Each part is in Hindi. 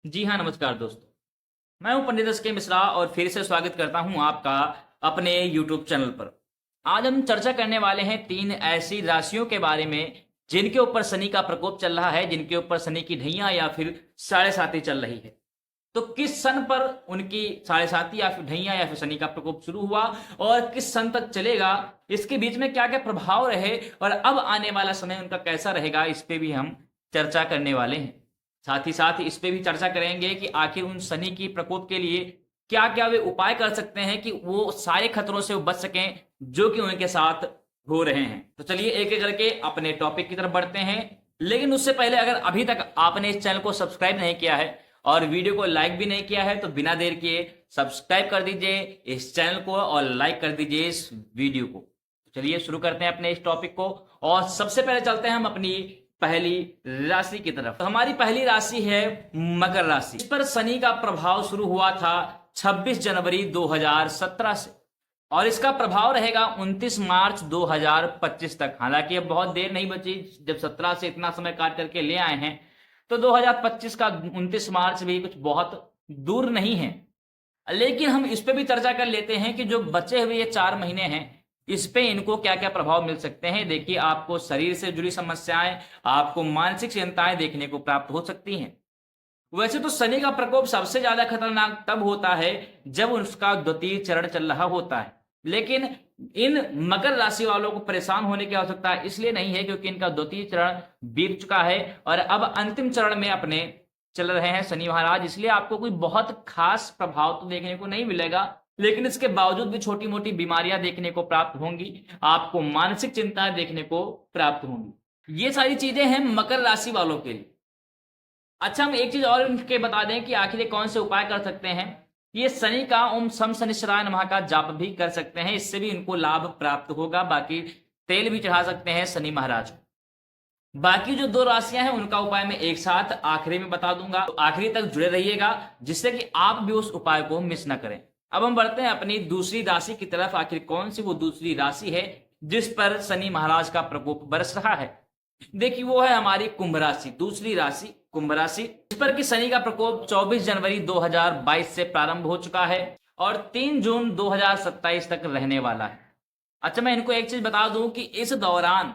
जी हाँ, नमस्कार दोस्तों। मैं हूं पंडित एस के मिश्रा और फिर से स्वागत करता हूं आपका अपने यूट्यूब चैनल पर। आज हम चर्चा करने वाले हैं 3 ऐसी राशियों के बारे में जिनके ऊपर शनि का प्रकोप चल रहा है, जिनके ऊपर शनि की ढैया या फिर साढ़े साती चल रही है। तो किस सन पर उनकी साढ़े साती या फिर ढैया या फिर शनि का प्रकोप शुरू हुआ और किस सन तक चलेगा, इसके बीच में क्या क्या प्रभाव रहे और अब आने वाला समय उनका कैसा रहेगा, इस पे भी हम चर्चा करने वाले हैं। साथ ही साथ इस पे भी चर्चा करेंगे कि आखिर उन शनि की प्रकोप के लिए क्या क्या वे उपाय कर सकते हैं कि वो सारे खतरों से बच सकें जो कि उनके साथ हो रहे हैं। तो चलिए एक एक करके अपने टॉपिक की तरफ बढ़ते हैं, लेकिन उससे पहले अगर अभी तक आपने इस चैनल को सब्सक्राइब नहीं किया है और वीडियो को लाइक भी नहीं किया है तो बिना देर किए सब्सक्राइब कर दीजिए इस चैनल को और लाइक कर दीजिए इस वीडियो को। तो चलिए शुरू करते हैं अपने इस टॉपिक को और सबसे पहले चलते हैं हम अपनी पहली राशि की तरफ। तो हमारी पहली राशि है मकर राशि। इस पर शनि का प्रभाव शुरू हुआ था 26 जनवरी 2017 से और इसका प्रभाव रहेगा 29 मार्च 2025 तक। हालांकि अब बहुत देर नहीं बची, जब 17 से इतना समय काट करके ले आए हैं तो 2025 का 29 मार्च भी कुछ बहुत दूर नहीं है। लेकिन हम इस पे भी चर्चा कर लेते हैं कि जो बचे हुए ये 4 महीने हैं इस पे इनको क्या क्या प्रभाव मिल सकते हैं। देखिए, आपको शरीर से जुड़ी समस्याएं, आपको मानसिक चिंताएं देखने को प्राप्त हो सकती हैं। वैसे तो शनि का प्रकोप सबसे ज्यादा खतरनाक तब होता है जब उसका द्वितीय चरण चल रहा होता है, लेकिन इन मकर राशि वालों को परेशान होने की आवश्यकता इसलिए नहीं है क्योंकि इनका द्वितीय चरण बीत चुका है और अब अंतिम चरण में अपने चल रहे हैं शनि महाराज। इसलिए आपको कोई बहुत खास प्रभाव तो देखने को नहीं मिलेगा, लेकिन इसके बावजूद भी छोटी मोटी बीमारियां देखने को प्राप्त होंगी, आपको मानसिक चिंताएं देखने को प्राप्त होंगी। ये सारी चीजें हैं मकर राशि वालों के लिए। अच्छा, हम एक चीज और इनके बता दें कि आखिर कौन से उपाय कर सकते हैं। ये शनि का ओम सम शनिश्चराय नमः का जाप भी कर सकते हैं, इससे भी इनको लाभ प्राप्त होगा। बाकी तेल भी चढ़ा सकते हैं शनि महाराज को। बाकी जो 2 राशियां हैं उनका उपाय मैं एक साथ आखिरी में बता दूंगा, तो आखिरी तक जुड़े रहिएगा जिससे कि आप भी उस उपाय को मिस ना करें। अब हम बढ़ते हैं अपनी दूसरी राशि की तरफ। आखिर कौन सी वो दूसरी राशि है जिस पर शनि महाराज का प्रकोप बरस रहा है। देखिए, वो है हमारी कुंभ राशि। दूसरी राशि कुंभ राशि, इस पर कि शनि का प्रकोप 24 जनवरी 2022 से प्रारंभ हो चुका है और 3 जून 2027 तक रहने वाला है। अच्छा, मैं इनको एक चीज बता दूं कि इस दौरान,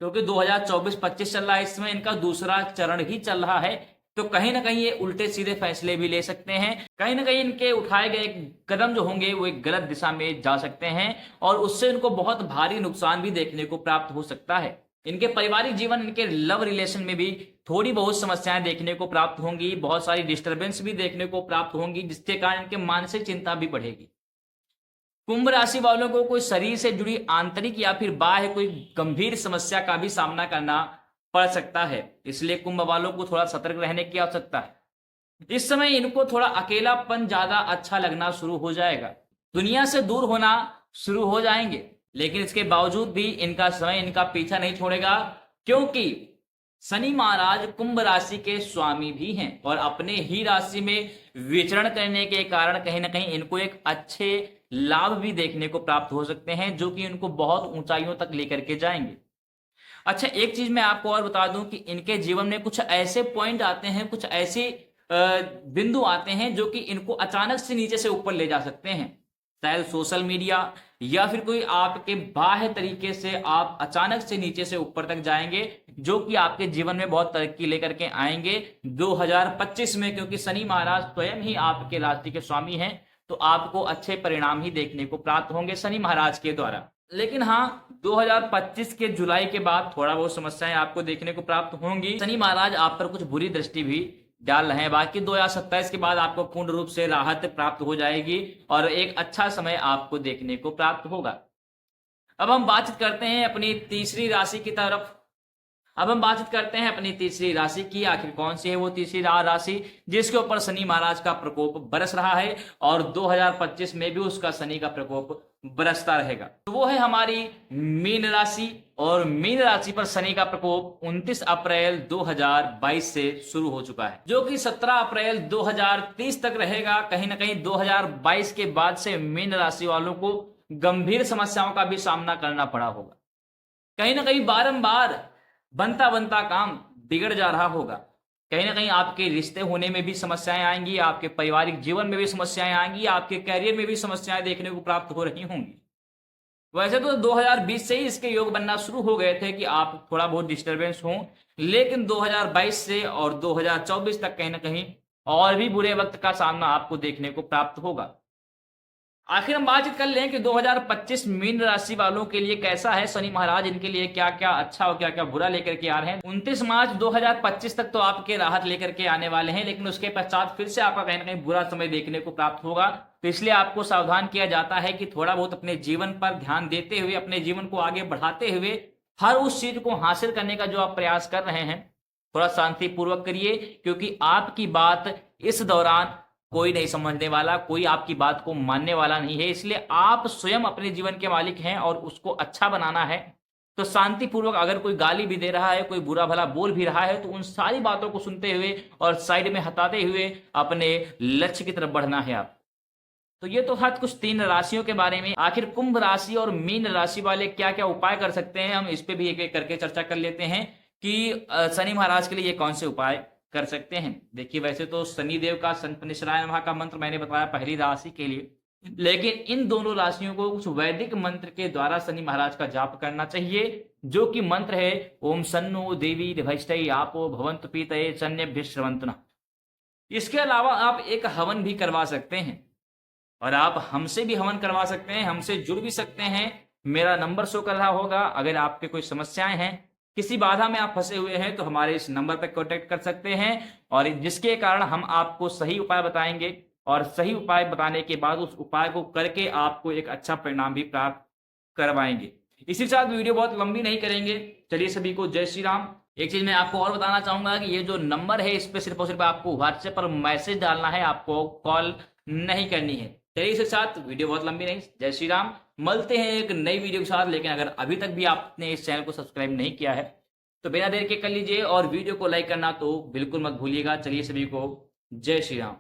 क्योंकि 2024-25 चल रहा है, इसमें इनका दूसरा चरण ही चल रहा है, तो कहीं ना कहीं ये उल्टे सीधे फैसले भी ले सकते हैं। कहीं ना कहीं इनके उठाए गए कदम जो होंगे वो एक गलत दिशा में जा सकते हैं और उससे इनको बहुत भारी नुकसान भी देखने को प्राप्त हो सकता है। इनके पारिवारिक जीवन, इनके लव रिलेशन में भी थोड़ी बहुत समस्याएं देखने को प्राप्त होंगी, बहुत सारी डिस्टर्बेंस भी देखने को प्राप्त होंगी, जिसके कारण इनके मानसिक चिंता भी बढ़ेगी। कुंभ राशि वालों को कोई शरीर से जुड़ी आंतरिक या फिर बाह्य कोई गंभीर समस्या का भी सामना करना पड़ सकता है, इसलिए कुंभ वालों को थोड़ा सतर्क रहने की आवश्यकता है। इस समय इनको थोड़ा अकेलापन ज्यादा अच्छा लगना शुरू हो जाएगा, दुनिया से दूर होना शुरू हो जाएंगे, लेकिन इसके बावजूद भी इनका समय इनका पीछा नहीं छोड़ेगा क्योंकि शनि महाराज कुंभ राशि के स्वामी भी हैं और अपने ही राशि में विचरण करने के कारण कहीं ना कहीं इनको एक अच्छे लाभ भी देखने को प्राप्त हो सकते हैं जो कि इनको बहुत ऊंचाइयों तक लेकर के जाएंगे। अच्छा, एक चीज मैं आपको और बता दूं कि इनके जीवन में कुछ ऐसे पॉइंट आते हैं, कुछ ऐसे बिंदु आते हैं जो कि इनको अचानक से नीचे से ऊपर ले जा सकते हैं। शायद सोशल मीडिया या फिर कोई आपके बाह्य तरीके से आप अचानक से नीचे से ऊपर तक जाएंगे जो कि आपके जीवन में बहुत तरक्की लेकर के आएंगे 2025 में, क्योंकि शनि महाराज स्वयं ही आपके राशि के स्वामी हैं, तो आपको अच्छे परिणाम ही देखने को प्राप्त होंगे शनि महाराज के द्वारा। लेकिन हाँ, 2025 के जुलाई के बाद थोड़ा बहुत समस्याएं आपको देखने को प्राप्त होंगी। शनि महाराज आप पर कुछ बुरी दृष्टि भी डाल रहे हैं। बाकी 2027 के बाद आपको पूर्ण रूप से राहत प्राप्त हो जाएगी और एक अच्छा समय आपको देखने को प्राप्त होगा। अब हम बातचीत करते हैं अपनी तीसरी राशि की तरफ। अब हम बातचीत करते हैं अपनी तीसरी राशि की। आखिर कौन सी है वो तीसरी राशि जिसके ऊपर शनि महाराज का प्रकोप बरस रहा है और 2025 में भी उसका शनि का प्रकोप बरसता रहेगा। तो वो है हमारी मीन राशि और मीन राशि पर शनि का प्रकोप 29 अप्रैल 2022 से शुरू हो चुका है जो कि 17 अप्रैल 2030 तक रहेगा। कहीं ना कहीं 2022 के बाद से मीन राशि वालों को गंभीर समस्याओं का भी सामना करना पड़ा होगा। कहीं ना कहीं बारंबार बनता बनता काम बिगड़ जा रहा होगा। कहीं ना कहीं आपके रिश्ते होने में भी समस्याएं आएंगी, आपके पारिवारिक जीवन में भी समस्याएं आएंगी, आपके कैरियर में भी समस्याएं देखने को प्राप्त हो रही होंगी। वैसे तो 2020 से ही इसके योग बनना शुरू हो गए थे कि आप थोड़ा बहुत डिस्टरबेंस हो, लेकिन 2022 से और 2024 तक कहीं ना कहीं और भी बुरे वक्त का सामना आपको देखने को प्राप्त होगा। आखिर हम बातचीत कर लें कि 2025 मीन राशि वालों के लिए कैसा है, शनि महाराज इनके लिए क्या क्या अच्छा और क्या क्या बुरा लेकर के आ रहे हैं। 29 मार्च 2025 तक तो आपके राहत लेकर के आने वाले हैं, लेकिन उसके पश्चात फिर से आपका कहीं ना कहीं बुरा समय देखने को प्राप्त होगा। तो इसलिए आपको सावधान किया जाता है कि थोड़ा बहुत अपने जीवन पर ध्यान देते हुए, अपने जीवन को आगे बढ़ाते हुए हर उस चीज को हासिल करने का जो आप प्रयास कर रहे हैं थोड़ा शांतिपूर्वक करिए, क्योंकि आपकी बात इस दौरान कोई नहीं समझने वाला, कोई आपकी बात को मानने वाला नहीं है। इसलिए आप स्वयं अपने जीवन के मालिक हैं और उसको अच्छा बनाना है। तो शांतिपूर्वक अगर कोई गाली भी दे रहा है, कोई बुरा भला बोल भी रहा है, तो उन सारी बातों को सुनते हुए और साइड में हटाते हुए अपने लक्ष्य की तरफ बढ़ना है आप। तो ये तो था कुछ 3 राशियों के बारे में। आखिर कुंभ राशि और मीन राशि वाले क्या क्या उपाय कर सकते हैं, हम इस पे भी एक एक करके चर्चा कर लेते हैं कि शनि महाराज के लिए ये कौन से उपाय कर सकते हैं। देखिए, वैसे तो शनिदेव का संपनिश्राय नमः का मंत्र मैंने बताया पहली राशि के लिए, लेकिन इन दोनों राशियों को उस वैदिक मंत्र के द्वारा शनि महाराज का जाप करना चाहिए, जो कि मंत्र है ओम सन्नो देवी भैष्टै आपो भवन्तु पीतये शन्यभ्य श्रवन्तु। इसके अलावा आप एक हवन भी करवा सकते हैं और आप हमसे भी हवन करवा सकते हैं, हमसे जुड़ भी सकते हैं। मेरा नंबर शो कर रहा होगा, अगर आपके कोई समस्याएं हैं, किसी बाधा में आप फंसे हुए हैं, तो हमारे इस नंबर पर कांटेक्ट कर सकते हैं और जिसके कारण हम आपको सही उपाय बताएंगे और सही उपाय बताने के बाद उस उपाय को करके आपको एक अच्छा परिणाम भी प्राप्त करवाएंगे। इसी के साथ वीडियो बहुत लंबी नहीं करेंगे। चलिए, सभी को जय श्री राम। एक चीज मैं आपको और बताना चाहूंगा कि ये जो नंबर है, इस पे सिर्फ और सिर्फ आपको व्हाट्सएप पर मैसेज डालना है, आपको कॉल नहीं करनी है। चलिए, इसके साथ वीडियो बहुत लंबी नहीं, जय श्री राम। मिलते हैं एक नई वीडियो के साथ, लेकिन अगर अभी तक भी आपने इस चैनल को सब्सक्राइब नहीं किया है तो बिना देर के कर लीजिए और वीडियो को लाइक करना तो बिल्कुल मत भूलिएगा। चलिए, सभी को जय श्री राम।